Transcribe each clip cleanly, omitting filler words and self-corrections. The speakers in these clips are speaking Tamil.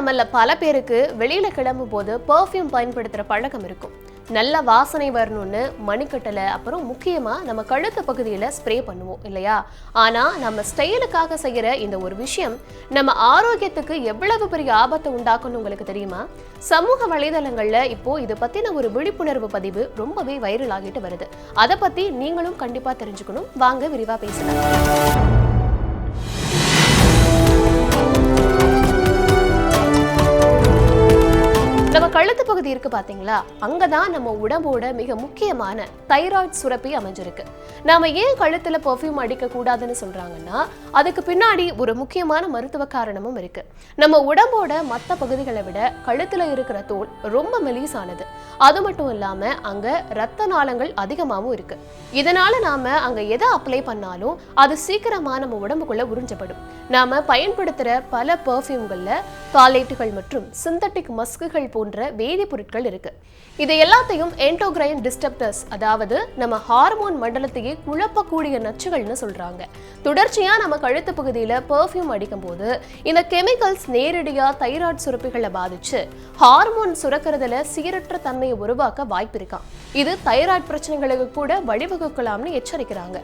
நம்மள பல பேருக்கு வெளியில கிளம்பும் போது பெர்ஃப்யூம் பயன்படுத்துற பழக்கம் இருக்கும். நல்ல வாசனை வரணும்னு மணிக்கட்டலை, அப்புறம் முக்கியமா நம்ம கழுத்து பகுதியில ஸ்ப்ரே பண்ணுவோம் இல்லையா? ஆனா நம்ம ஸ்டைலுக்காக செய்யற இந்த ஒரு விஷயம் நம்ம ஆரோக்கியத்துக்கு எவ்வளவு பெரிய ஆபத்தை உண்டாக்கும்னு உங்களுக்கு தெரியுமா? சமூக வலைதளங்கள்ல இப்போ இதை பத்தின ஒரு விழிப்புணர்வு பதிவு ரொம்பவே வைரல் ஆகிட்டு வருது. அதை பத்தி நீங்களும் கண்டிப்பா தெரிஞ்சுக்கணும். வாங்க விரிவா பேசலாம். நம்ம கழுத்து பகுதி இருக்கு பாத்தீங்களா, அங்கதான் நம்ம உடம்போட மிக முக்கியமான தைராய்டு சுரப்பி அமைஞ்சிருக்கு. நாம ஏன் கழுத்துல பெர்ஃப்யூம் அடிக்க கூடாதுன்னு சொல்றாங்கன்னா, அதுக்கு பின்னாடி ஒரு முக்கியமான மருத்துவ காரணமும் இருக்கு. நம்ம உடம்போட மற்ற பகுதிகளை விட கழுத்துல இருக்கிற தோல் ரொம்ப மெலிசானது. அது மட்டும் இல்லாம அங்க ரத்த நாளங்கள் அதிகமாகவும் இருக்கு. இதனால நாம அங்க எதை அப்ளை பண்ணாலும் அது சீக்கிரமா நம்ம உடம்புக்குள்ள உறிஞ்சப்படும். நாம பயன்படுத்துற பல பெர்ஃப்யூம்கள்ல பாலேட்டுகள் மற்றும் சிந்தட்டிக் மஸ்குகள் போன்ற வேதிப்பொருட்கள் இருக்கு. இது எல்லாத்தையும் எண்டோகிரைன் டிஸ்டர்பர்ஸ், அதாவது நம்ம ஹார்மோன் மண்டலத்தையே குழப்பக்கூடிய நச்சுகள்னு சொல்றாங்க. தொடர்ச்சியா நம்ம கழுத்து பகுதியில பெர்ஃப்யூம் அடிக்கும் போது இந்த கெமிக்கல்ஸ் நேரடியா தைராய்டு சுரப்பிகளை பாதிச்சு ஹார்மோன் சுரக்கிறதுல சீரற்ற தன்மையை உருவாக்க வாய்ப்பு இருக்காம். இது தைராய்டு பிரச்சனைகளுக்கு கூட வழிவகுக்கலாம்னு எச்சரிக்கிறாங்க.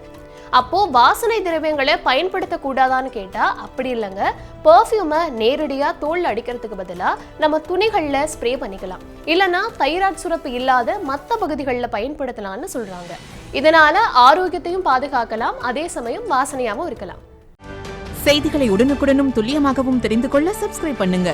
அப்போ வாசனை திரவியங்களை பயன்படுத்த கூடாதான்னு கேட்டா அப்படி இல்லைங்க. பெர்ஃப்யூமை நேரடியா தோல்ல அடிக்கிறதுக்கு பதிலா நம்ம துணிகள்ல ஸ்ப்ரே பண்ணிக்கலாம், இல்லைன்னா தைராய்டு சுரப்பு இல்லாத மற்ற பகுதிகளில் பயன்படுத்தலாம்னு சொல்றாங்க. இதனால ஆரோக்கியத்தையும் பாதுகாக்கலாம், அதே சமயம் வாசனையாகவும் இருக்கலாம். செய்திகளை உடனுக்குடனும் துல்லியமாகவும் தெரிந்து கொள்ள சப்ஸ்கிரைப் பண்ணுங்க.